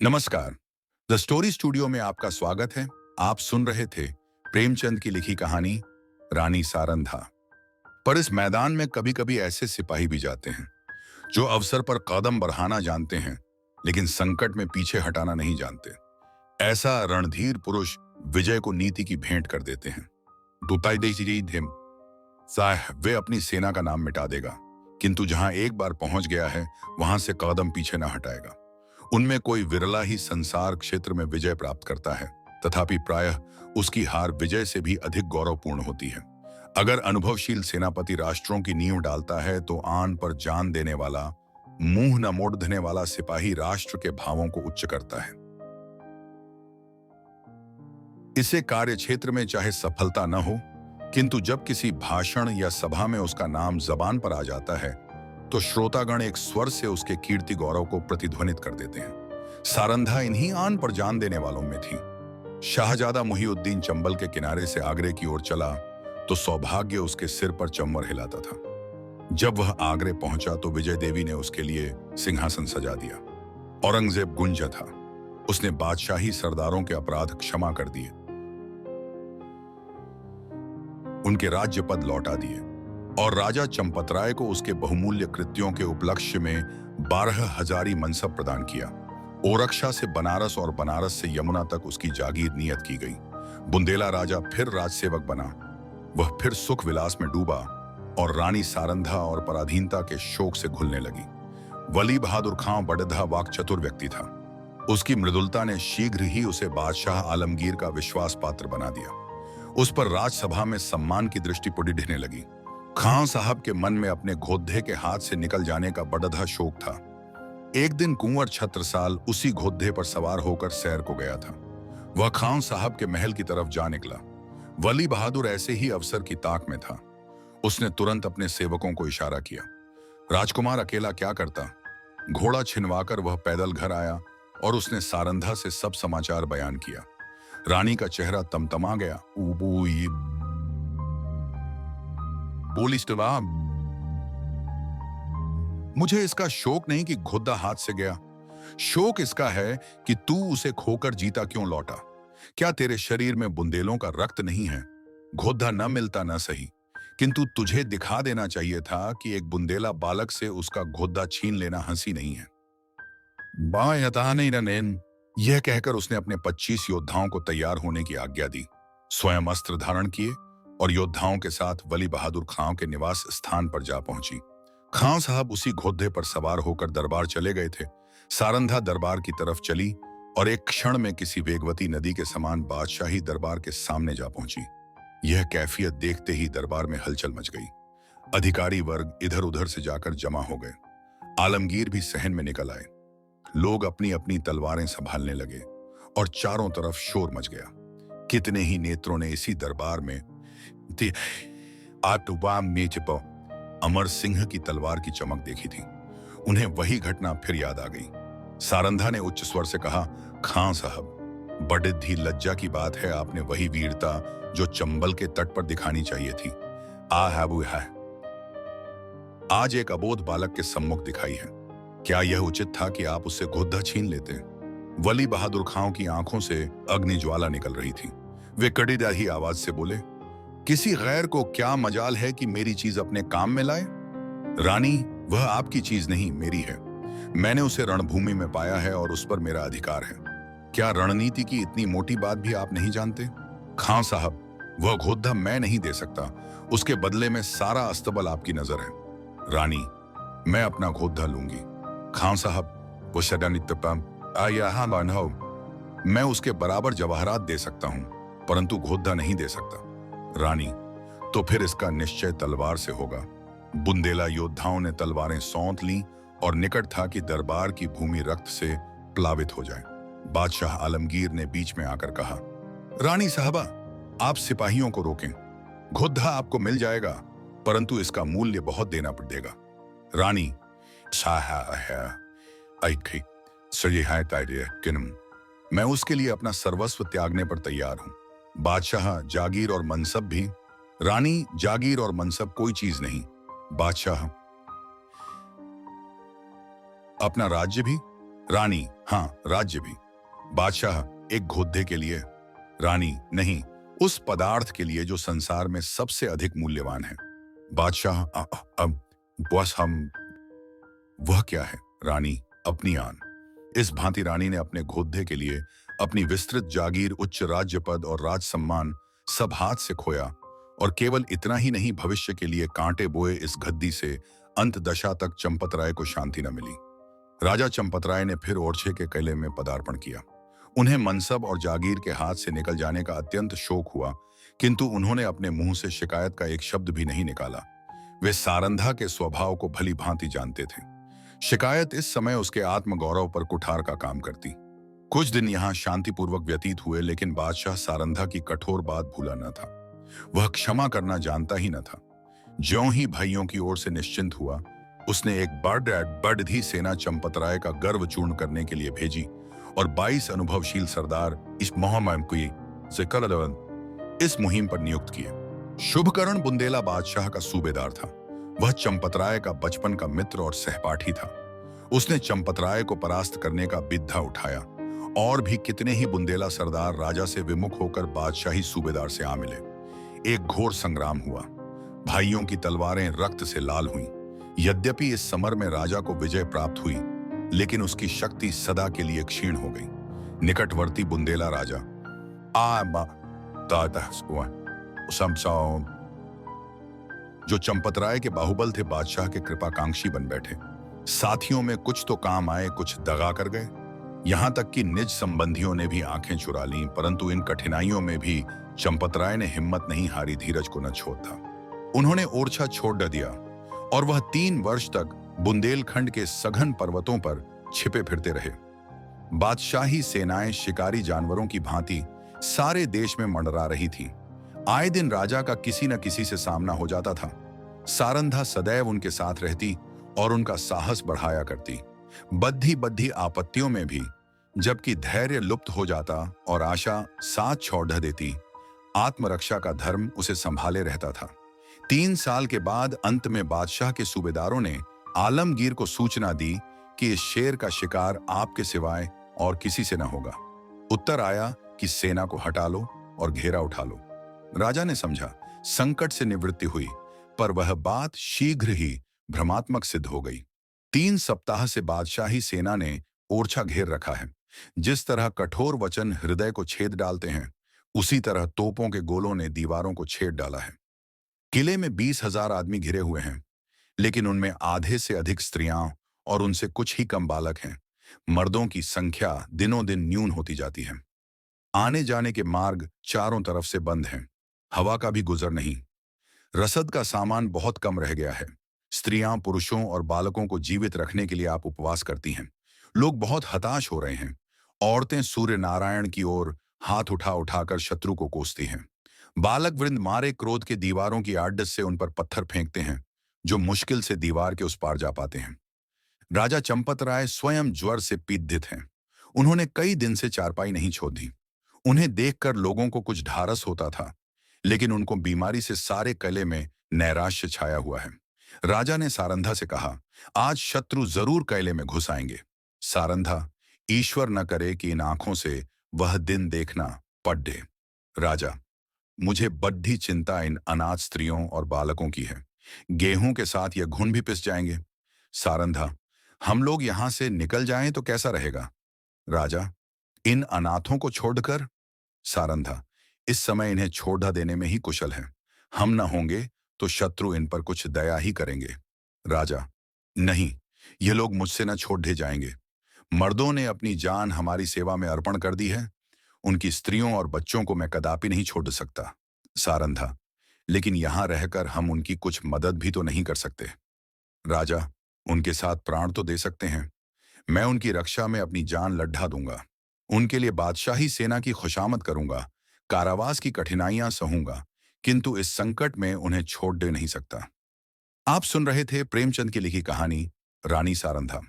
नमस्कार। The story studio में आपका स्वागत है। आप सुन रहे थे प्रेमचंद की लिखी कहानी रानी सारंधा। पर इस मैदान में कभी कभी ऐसे सिपाही भी जाते हैं जो अवसर पर कदम बढ़ाना जानते हैं लेकिन संकट में पीछे हटाना नहीं जानते। ऐसा रणधीर पुरुष विजय को नीति की भेंट कर देते हैं। वे अपनी सेना का नाम मिटा देगा, किंतु जहां एक बार पहुंच गया है वहां से कदम पीछे न हटाएगा। उनमें कोई विरला ही संसार क्षेत्र में विजय प्राप्त करता है, तथापि प्रायः उसकी हार विजय से भी अधिक गौरवपूर्ण होती है। अगर अनुभवशील सेनापति राष्ट्रों की नींव डालता है तो आन पर जान देने वाला, मुंह न मोड़ने वाला सिपाही राष्ट्र के भावों को उच्च करता है। इसे कार्य क्षेत्र में चाहे सफलता न हो, किंतु जब किसी भाषण या सभा में उसका नाम जबान पर आ जाता है तो श्रोतागण एक स्वर से उसके कीर्ति गौरव को प्रतिध्वनित कर देते हैं। सारंधा इन्हीं आन पर जान देने वालों में थी। शाहजादा मुहिउद्दीन चंबल के किनारे से आगरे की ओर चला तो सौभाग्य उसके सिर पर चम्मर हिलाता था। जब वह आगरे पहुंचा तो विजय देवी ने उसके लिए सिंहासन सजा दिया। औरंगजेब गुंजा था। उसने बादशाही सरदारों के अपराध क्षमा कर दिए, उनके राज्य पद लौटा दिए और राजा चंपतराय को उसके बहुमूल्य कृत्यों के उपलक्ष्य में 12,000 मनसब प्रदान किया। ओरक्षा से बनारस और बनारस से यमुना तक उसकी जागीर नियत की गई। बुंदेला राजा फिर राजसेवक बना। वह फिर सुख विलास में डूबा और रानी सारंधा और पराधीनता के शोक से घुलने लगी। वली बहादुर खां बड़धा वाक्चतुर व्यक्ति था। उसकी मृदुलता ने शीघ्र ही उसे बादशाह आलमगीर का विश्वास पात्र बना दिया। उस पर राजसभा में सम्मान की दृष्टि ढिरने लगी। खां साहब के मन में अपने घोद्धे के हाथ से निकल जाने का बड़धा शोक था। एक दिन कुंवर छत्रसाल उसी घोद्धे पर सवार होकर सैर को गया था। वह खां साहब के महल की तरफ जा निकला। वली बहादुर ऐसे ही अवसर की ताक में था। उसने तुरंत अपने सेवकों को इशारा किया। राजकुमार अकेला क्या करता। घोड़ा छिनवाकर वह पैदल घर आया और उसने सारंधा से सब समाचार बयान किया। रानी का चेहरा तमतमा गया। बोली, मुझे इसका शोक नहीं कि घोद्दा हाथ से गया, शोक इसका है कि तू उसे खोकर जीता क्यों लौटा। क्या तेरे शरीर में बुंदेलों का रक्त नहीं है। घोद्दा न मिलता न सही, किंतु तुझे दिखा देना चाहिए था कि एक बुंदेला बालक से उसका घोद्दा छीन लेना हंसी नहीं है। यह कहकर उसने अपने 25 योद्धाओं को तैयार होने की आज्ञा दी। स्वयं अस्त्र धारण किए और योद्धाओं के साथ वली बहादुर खां के निवास स्थान पर जा पहुंची। खां साहब उसी घोद्धे पर सवार होकर दरबार चले गए थे। सारंधा दरबार की तरफ चली और एक क्षण में किसी वेगवती नदी के समान बादशाही दरबार के सामने जा पहुंची। यह कैफियत देखते ही दरबार में हलचल मच गई। अधिकारी वर्ग इधर उधर से जाकर जमा हो गए। आलमगीर भी सहन में निकल आए। लोग अपनी अपनी तलवारें संभालने लगे और चारों तरफ शोर मच गया। कितने ही नेत्रों ने इसी दरबार में अमर सिंह की तलवार की चमक देखी थी। उन्हें वही घटना फिर याद आ गई। सारंधा ने उच्च स्वर से कहा, खां साहब, बड़ी लज्जा की बात है, आपने वही वीरता जो चंबल के तट पर दिखानी चाहिए थी आज एक अबोध बालक के सम्मुख दिखाई है। क्या यह उचित था कि आप उससे घोद्दा छीन लेते। वली बहादुर खां की आंखों से अग्नि ज्वाला निकल रही थी। वे कड़ीदाही आवाज से बोले, किसी गैर को क्या मजाल है कि मेरी चीज अपने काम में लाए। रानी, वह आपकी चीज नहीं, मेरी है। मैंने उसे रणभूमि में पाया है और उस पर मेरा अधिकार है। क्या रणनीति की इतनी मोटी बात भी आप नहीं जानते। खां साहब, वह घोद्दा मैं नहीं दे सकता। उसके बदले में सारा अस्तबल आपकी नजर है। रानी, मैं अपना घोद्दा लूंगी। खां साहब, वो मैं उसके बराबर जवाहरात दे सकता हूं, परंतु घोद्दा नहीं दे सकता। रानी, तो फिर इसका निश्चय तलवार से होगा। बुंदेला योद्धाओं ने तलवारें सौंध लीं और निकट था कि दरबार की भूमि रक्त से प्लावित हो जाए। बादशाह आलमगीर ने बीच में आकर कहा, रानी साहबा, आप सिपाहियों को रोकें। घोद्दा आपको मिल जाएगा, परंतु इसका मूल्य बहुत देना पड़ेगा। रानी, मैं उसके लिए अपना सर्वस्व त्यागने पर तैयार हूं। बादशाह, जागीर और मनसब भी। रानी, जागीर और मनसब कोई चीज नहीं। बादशाह, अपना राज्य भी। रानी, हाँ, राज्य भी। बादशाह, एक घोड़े के लिए। रानी, नहीं, उस पदार्थ के लिए जो संसार में सबसे अधिक मूल्यवान है। बादशाह, अब बस हम। वह क्या है? रानी, अपनी आन। इस भांति रानी ने अपने घोड़े के लिए अपनी विस्तृत जागीर, उच्च राज्य पद और राज सम्मान सब हाथ से खोया। और केवल इतना ही नहीं, भविष्य के लिए कांटे बोए इस गद्दी से अंत दशा तक चंपतराय को शांति न मिली। राजा चंपतराय ने फिर ओरछे के किले में पदार्पण किया। उन्हें मनसब और जागीर के हाथ से निकल जाने का अत्यंत शोक हुआ, किंतु उन्होंने अपने मुंह से शिकायत का एक शब्द भी नहीं निकाला। वे सारंधा के स्वभाव को भली भांति जानते थे। शिकायत इस समय उसके आत्मगौरव पर कुठार का काम करती। कुछ दिन यहाँ शांतिपूर्वक व्यतीत हुए, लेकिन बादशाह सारंधा की कठोर बात भूला न था। वह क्षमा करना जानता ही न था। ज्यों ही भाइयों की ओर से निश्चिंत हुआ, उसने एक बढ़ी सेना चंपतराय का गर्व चूर्ण करने के लिए भेजी और 22 अनुभवशील सरदार इस मुहिम पर नियुक्त किए। शुभकरण बुंदेला बादशाह का सूबेदार था। वह चंपतराय का बचपन का मित्र और सहपाठी था। उसने चंपतराय को परास्त करने का बिद्धा उठाया और भी कितने ही बुंदेला सरदार राजा से विमुख होकर बादशाही सूबेदार से आ मिले। एक घोर संग्राम हुआ। भाइयों की तलवारें रक्त से लाल हुईं। यद्यपि इस समर में राजा को विजय प्राप्त हुई, लेकिन उसकी शक्ति सदा के लिए क्षीण हो गई। निकटवर्ती बुंदेला राजा जो चंपतराय के बाहुबल थे, बादशाह के कृपाकांक्षी बन बैठे। साथियों में कुछ तो काम आए, कुछ दगा कर गए। यहां तक कि निज संबंधियों ने भी आंखें चुरा लीं, परंतु इन कठिनाइयों में भी चंपतराय ने हिम्मत नहीं हारी, धीरज को न छोड़ा। उन्होंने ओरछा छोड़ दिया और वह 3 वर्ष तक बुंदेलखंड के सघन पर्वतों पर छिपे फिरते रहे। बादशाही सेनाएं शिकारी जानवरों की भांति सारे देश में मंडरा रही थीं। आए दिन राजा का किसी न किसी से सामना हो जाता था। सारंधा सदैव उनके साथ रहती और उनका साहस बढ़ाया करती, बद्धी बद्धी आपत्तियों में भी। जबकि धैर्य लुप्त हो जाता और आशा साथ छोड़ देती, आत्मरक्षा का धर्म उसे संभाले रहता था। 3 साल के बाद अंत में बादशाह के सूबेदारों ने आलमगीर को सूचना दी कि इस शेर का शिकार आपके सिवाय और किसी से न होगा। उत्तर आया कि सेना को हटा लो और घेरा उठा लो। राजा ने समझा संकट से निवृत्ति हुई, पर वह बात शीघ्र ही भ्रमात्मक सिद्ध हो गई। 3 सप्ताह से बादशाही सेना ने ओरछा घेर रखा है। जिस तरह कठोर वचन हृदय को छेद डालते हैं, उसी तरह तोपों के गोलों ने दीवारों को छेद डाला है। किले में 20,000 आदमी घिरे हुए हैं, लेकिन उनमें आधे से अधिक स्त्रियां और उनसे कुछ ही कम बालक हैं। मर्दों की संख्या दिनों दिन न्यून होती जाती है। आने जाने के मार्ग चारों तरफ से बंद हैं। हवा का भी गुजर नहीं। रसद का सामान बहुत कम रह गया है। स्त्रियां, पुरुषों और बालकों को जीवित रखने के लिए आप उपवास करती हैं। लोग बहुत हताश हो रहे हैं। औरतें सूर्य नारायण की ओर हाथ उठा उठाकर शत्रु को कोसती हैं। बालक वृंद मारे क्रोध के दीवारों की आड्डस से उन पर पत्थर फेंकते हैं, जो मुश्किल से दीवार के उस पार जा पाते हैं। राजा चंपतराय स्वयं ज्वर से पीड़ित हैं। उन्होंने कई दिन से चारपाई नहीं छोड़ी। उन्हें देखकर लोगों को कुछ ढारस होता था, लेकिन उनको बीमारी से सारे किले में नैराश्य छाया हुआ है। राजा ने सारंधा से कहा, आज शत्रु जरूर किले में घुस आएंगे। सारंधा, ईश्वर न करे कि इन आंखों से वह दिन देखना पड़े। राजा, मुझे बड्ढी चिंता इन अनाथ स्त्रियों और बालकों की है। गेहूं के साथ यह घुन भी पिस जाएंगे। सारंधा, हम लोग यहां से निकल जाएं तो कैसा रहेगा? राजा, इन अनाथों को छोड़कर? सारंधा, इस समय इन्हें छोड़ा देने में ही कुशल है। हम न होंगे तो शत्रु इन पर कुछ दया ही करेंगे। राजा, नहीं, ये लोग मुझसे न छोड़े जाएंगे। मर्दों ने अपनी जान हमारी सेवा में अर्पण कर दी है। उनकी स्त्रियों और बच्चों को मैं कदापि नहीं छोड़ सकता। सारंधा, लेकिन यहां रहकर हम उनकी कुछ मदद भी तो नहीं कर सकते। राजा, उनके साथ प्राण तो दे सकते हैं। मैं उनकी रक्षा में अपनी जान लड्ढा दूंगा। उनके लिए बादशाही सेना की खुशामद करूंगा, कारावास की कठिनाइयां सहूंगा, किंतु इस संकट में उन्हें छोड़ दे नहीं सकता। आप सुन रहे थे प्रेमचंद की लिखी कहानी रानी सारंधा।